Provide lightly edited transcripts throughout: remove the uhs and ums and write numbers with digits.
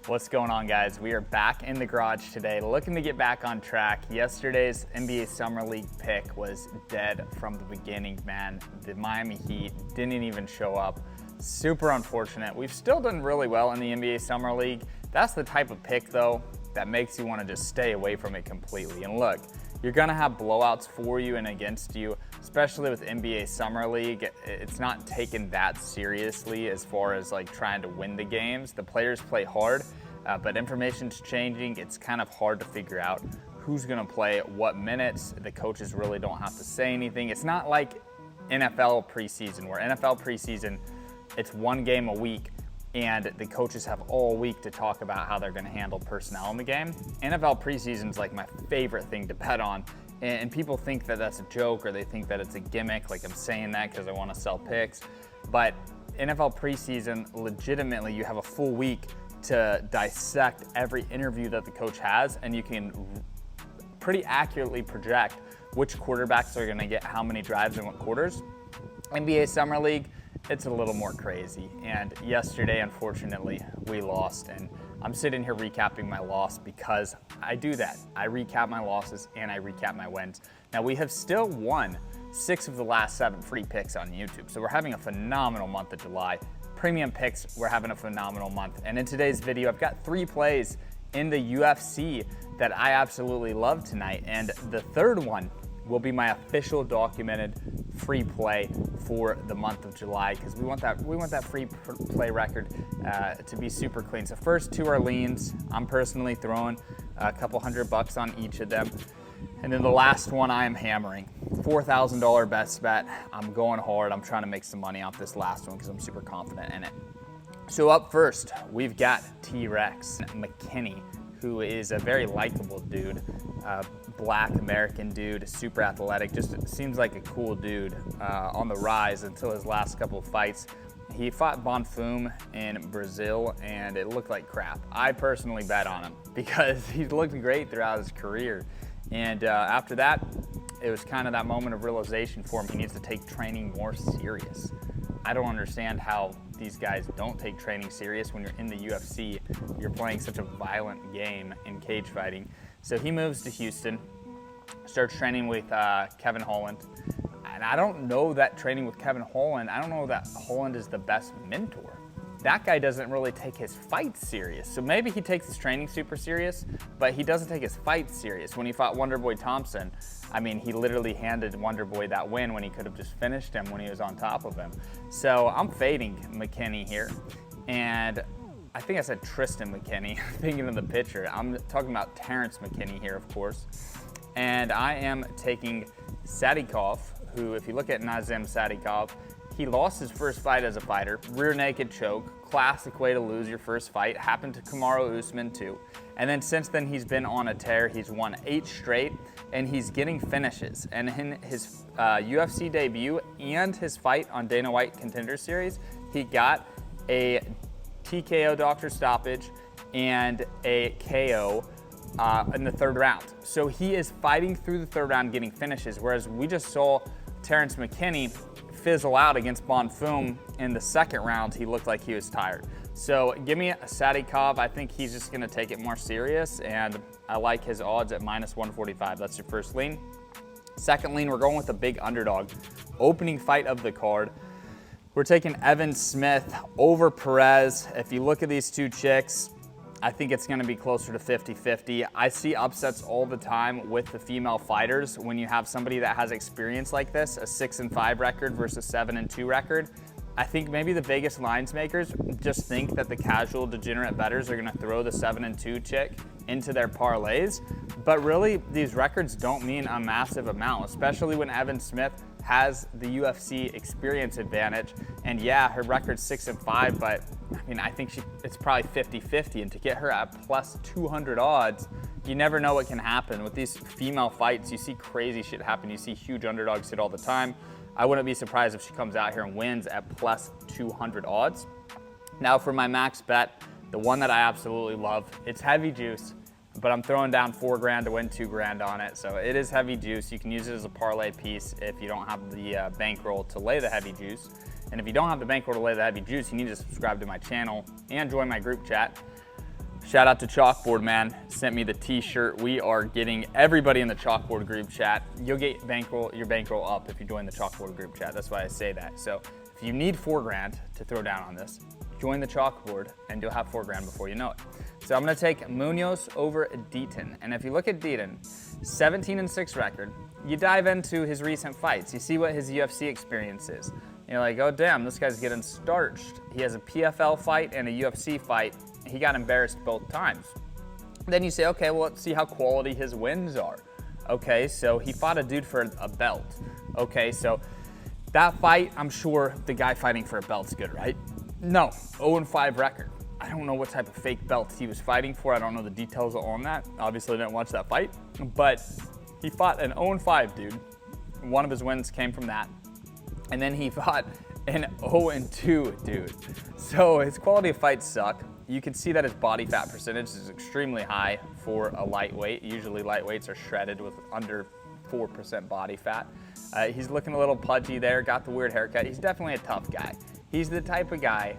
What's going on, guys? We are back in the garage today, looking to get back on track. Yesterday's NBA Summer League pick was dead from the beginning, man. The Miami Heat didn't even show up. Super unfortunate. We've still done really well in the NBA Summer League. That's the type of pick, though, that makes you want to just stay away from it completely. And look, you're going to have blowouts for you and against you, especially with NBA Summer League. It's not taken that seriously as far as like trying to win the games. The players play hard, but information's changing. It's kind of hard to figure out who's going to play at what minutes. The coaches really don't have to say anything. It's not like NFL preseason, where NFL preseason, it's one game a week, and the coaches have all week to talk about how they're going to handle personnel in the game. NFL preseason is like my favorite thing to bet on, and people think that that's a joke, or they think that it's a gimmick, like I'm saying that because I want to sell picks. But NFL preseason, legitimately, you have a full week to dissect every interview that the coach has, and you can pretty accurately project which quarterbacks are going to get how many drives in what quarters. NBA Summer League, it's a little more crazy. And yesterday, unfortunately, we lost. And I'm sitting here recapping my loss because I do that. I recap my losses and I recap my wins. Now, we have still won 6 of the last 7 free picks on YouTube. So we're having a phenomenal month of July. Premium picks, we're having a phenomenal month. And in today's video, I've got 3 plays in the UFC that I absolutely love tonight. And the third one will be my official documented free play for the month of July, because we want that free play record to be super clean. So first 2 are leans. I'm personally throwing a couple $100 on each of them. And then the last one I am hammering. $4,000 best bet. I'm going hard. I'm trying to make some money off this last one because I'm super confident in it. So up first, we've got T-Rex McKinney, who is a very likable dude, black American dude, super athletic, just seems like a cool dude on the rise until his last couple of fights. He fought Bonfim in Brazil, and it looked like crap. I personally bet on him because he looked great throughout his career. And after that, it was kind of that moment of realization for him. He needs to take training more serious. I don't understand how these guys don't take training serious when you're in the UFC. You're playing such a violent game in cage fighting. So he moves to Houston, starts training with Kevin Holland. And I don't know that training with Kevin Holland, I don't know that Holland is the best mentor. That guy doesn't really take his fights serious. So maybe he takes his training super serious, but he doesn't take his fights serious. When he fought Wonderboy Thompson, I mean, he literally handed Wonderboy that win when he could have just finished him when he was on top of him. So I'm fading McKinney here. And I think I said Tristan McKinney, thinking of the pitcher. I'm talking about Terrence McKinney here, of course. And I am taking Sadikov, who, if you look at Nazem Sadikov, he lost his first fight as a fighter, rear naked choke, classic way to lose your first fight, happened to Kamaru Usman too. And then since then he's been on a tear, he's won 8 straight, and he's getting finishes. And in his UFC debut and his fight on Dana White Contender Series, he got a TKO doctor stoppage and a KO in the 3rd round. So he is fighting through the 3rd round, getting finishes, whereas we just saw Terrence McKinney fizzle out against Bonfim in the 2nd round. He looked like he was tired. So give me a Sadikov. I think he's just gonna take it more serious, and I like his odds at -145. That's your first lean. Second lean, we're going with a big underdog. Opening fight of the card. We're taking Evan Smith over Perez. If you look at these 2 chicks, I think it's going to be closer to 50-50. I see upsets all the time with the female fighters when you have somebody that has experience like this, a 6-5 record versus 7-2 record. I think maybe the Vegas lines makers just think that the casual degenerate bettors are going to throw the 7-2 chick into their parlays, but really these records don't mean a massive amount, especially when Evan Smith has the UFC experience advantage. And yeah, her record's 6-5, but I mean, I think it's probably 50-50, and to get her at +200 odds, you never know what can happen. With these female fights, you see crazy shit happen. You see huge underdogs hit all the time. I wouldn't be surprised if she comes out here and wins at +200 odds. Now for my max bet, the one that I absolutely love, it's heavy juice, but I'm throwing down $4 grand to win $2 grand on it. So it is heavy juice. You can use it as a parlay piece if you don't have the bankroll to lay the heavy juice. And if you don't have the bankroll to lay the heavy juice, you need to subscribe to my channel and join my group chat. Shout out to Chalkboard, man. Sent me the t-shirt. We are getting everybody in the Chalkboard group chat. You'll get your bankroll up if you join the Chalkboard group chat. That's why I say that. So if you need $4,000 to throw down on this, join the Chalkboard and you'll have $4,000 before you know it. So I'm gonna take Munoz over Deaton. And if you look at Deaton, 17-6 record, you dive into his recent fights. You see what his UFC experience is. You're like, oh damn, this guy's getting starched. He has a PFL fight and a UFC fight. He got embarrassed both times. Then you say, okay, well, let's see how quality his wins are. Okay, so he fought a dude for a belt. Okay, so that fight, I'm sure the guy fighting for a belt's good, right? No, 0-5 record. I don't know what type of fake belt he was fighting for. I don't know the details on that. Obviously, I didn't watch that fight, but he fought an 0-5 dude. One of his wins came from that. And then he fought an 0-2 dude. So his quality of fights suck. You can see that his body fat percentage is extremely high for a lightweight. Usually lightweights are shredded with under 4% body fat. He's looking a little pudgy there, got the weird haircut. He's definitely a tough guy. He's the type of guy,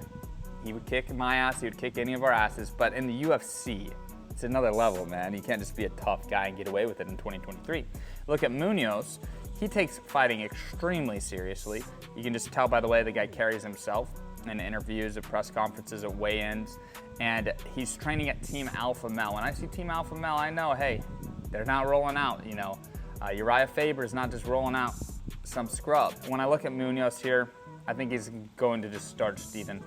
he would kick my ass, he would kick any of our asses, but in the UFC, it's another level, man. You can't just be a tough guy and get away with it in 2023. Look at Munoz. He takes fighting extremely seriously. You can just tell by the way the guy carries himself in interviews, at press conferences, at weigh-ins, and he's training at Team Alpha Male. When I see Team Alpha Male, I know, hey, they're not rolling out, you know. Uriah Faber is not just rolling out some scrub. When I look at Munoz here, I think he's going to just starch Deaton.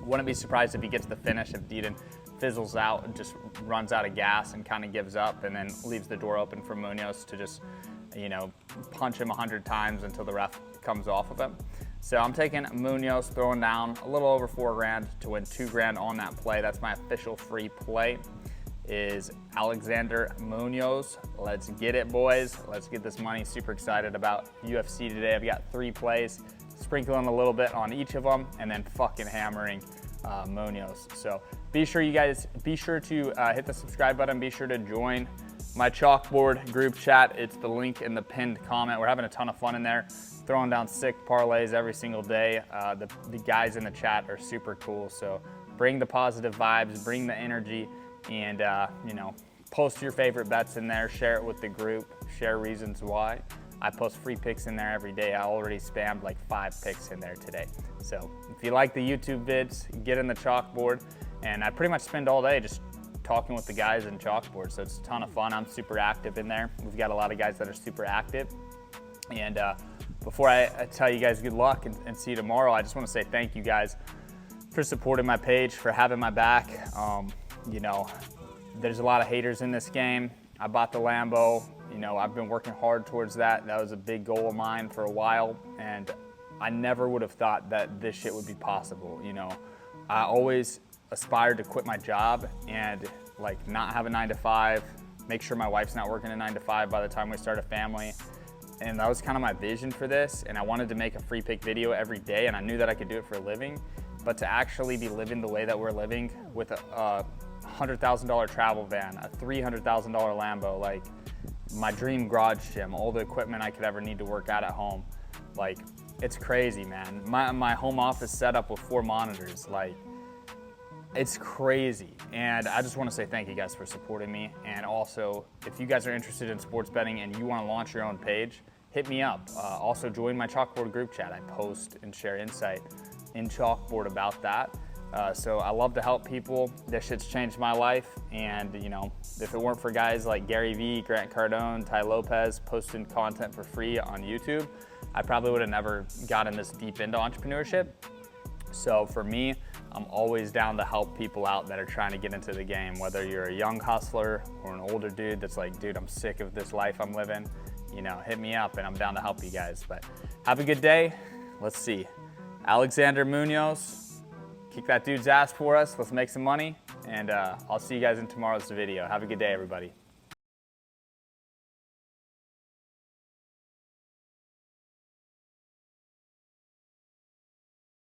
Wouldn't be surprised if he gets the finish, if Deaton fizzles out and just runs out of gas and kind of gives up and then leaves the door open for Munoz to just, you know, punch him 100 times until the ref comes off of him. So I'm taking Munoz, throwing down a little over $4,000 to win $2,000 on that play. That's my official free play, is Alexander Munoz. Let's get it, boys. Let's get this money. Super excited about UFC today. I've got 3 plays, sprinkling a little bit on each of them, and then fucking hammering Munoz. So be sure to hit the subscribe button. Be sure to join my Chalkboard group chat. It's the link in the pinned comment. We're having a ton of fun in there, throwing down sick parlays every single day. The guys in the chat are super cool. So bring the positive vibes, bring the energy, and you know, post your favorite bets in there. Share it with the group. Share reasons why. I post free picks in there every day. I already spammed like 5 picks in there today. So if you like the YouTube vids, get in the Chalkboard. And I pretty much spend all day just talking with the guys in Chalkboard. So it's a ton of fun. I'm super active in there. We've got a lot of guys that are super active. And before I tell you guys good luck and see you tomorrow, I just want to say thank you guys for supporting my page, for having my back. You know, there's a lot of haters in this game. I bought the Lambo. You know, I've been working hard towards that. That was a big goal of mine for a while, and I never would have thought that this shit would be possible. You know, I always aspired to quit my job and like not have a 9-to-5, make sure my wife's not working a 9-to-5 by the time we start a family. And that was kind of my vision for this. And I wanted to make a free pick video every day, and I knew that I could do it for a living. But to actually be living the way that we're living with a $100,000 travel van, a $300,000 Lambo, like my dream garage gym, all the equipment I could ever need to work out at home, like it's crazy, man. My home office set up with 4 monitors, like it's crazy. And I just want to say thank you guys for supporting me. And also, if you guys are interested in sports betting and you want to launch your own page, hit me up. Also join my Chalkboard group chat. I post and share insight in Chalkboard about that. So I love to help people. This shit's changed my life. And you know, if it weren't for guys like Gary Vee, Grant Cardone, Ty Lopez posting content for free on YouTube, I probably would have never gotten this deep into entrepreneurship. So for me, I'm always down to help people out that are trying to get into the game, whether you're a young hustler or an older dude that's like, dude, I'm sick of this life I'm living. You know, hit me up and I'm down to help you guys. But have a good day. Let's see. Alexander Munoz, kick that dude's ass for us. Let's make some money. And I'll see you guys in tomorrow's video. Have a good day, everybody.